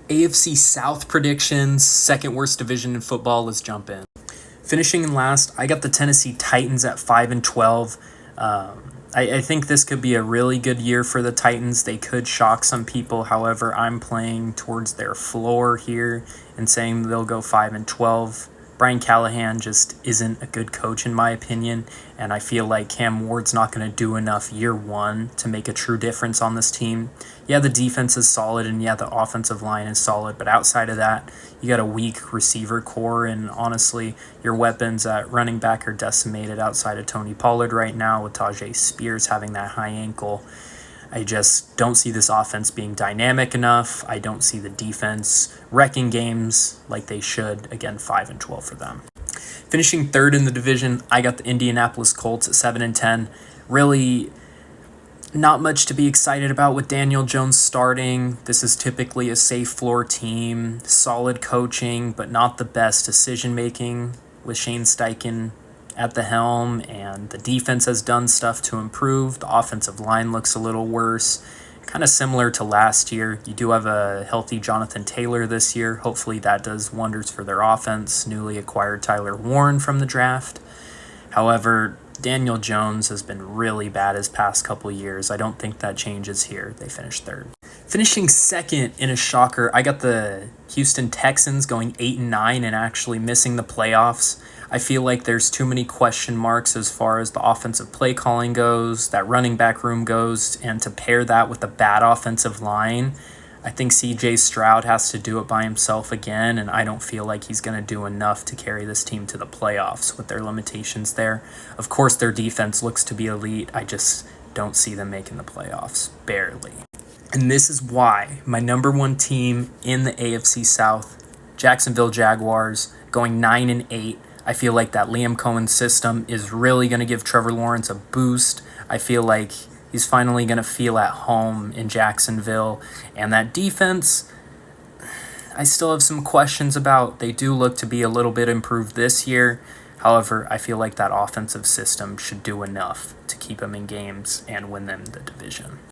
AFC South predictions, second worst division in football. Let's jump in. Finishing in last, I got the Tennessee Titans at 5-12. I think this could be a really good year for the Titans. They could shock some people. However, I'm playing towards their floor here and saying they'll go 5-12. Brian Callahan just isn't a good coach in my opinion, and I feel like Cam Ward's not going to do enough year one to make a true difference on this team. Yeah, the defense is solid, and yeah, the offensive line is solid, but outside of that, you got a weak receiver core, and honestly, your weapons at running back are decimated outside of Tony Pollard right now with Tajay Spears having that high ankle. I just don't see this offense being dynamic enough. I don't see the defense wrecking games like they should. Again, 5-12 for them. Finishing third in the division, I got the Indianapolis Colts at 7-10. Really not much to be excited about with Daniel Jones starting. This is typically a safe floor team, solid coaching, but not the best decision making with Shane Steichen at the helm, and the defense has done stuff to improve. The offensive line looks a little worse, kind of similar to last year. You do have a healthy Jonathan Taylor this year. Hopefully that does wonders for their offense. Newly acquired Tyler Warren from the draft. However, Daniel Jones has been really bad his past couple years. I don't think that changes here. They finished third. Finishing second in a shocker, I got the Houston Texans going 8-9 and actually missing the playoffs. I feel like there's too many question marks as far as the offensive play calling goes, that running back room goes, and to pair that with a bad offensive line, I think CJ Stroud has to do it by himself again, and I don't feel like he's going to do enough to carry this team to the playoffs with their limitations there. Of course, their defense looks to be elite. I just don't see them making the playoffs, barely. And this is why my number one team in the AFC South, Jacksonville Jaguars, going 9-8. I feel like that Liam Cohen system is really going to give Trevor Lawrence a boost. I feel like he's finally going to feel at home in Jacksonville. And that defense, I still have some questions about. They do look to be a little bit improved this year. However, I feel like that offensive system should do enough to keep them in games and win them the division.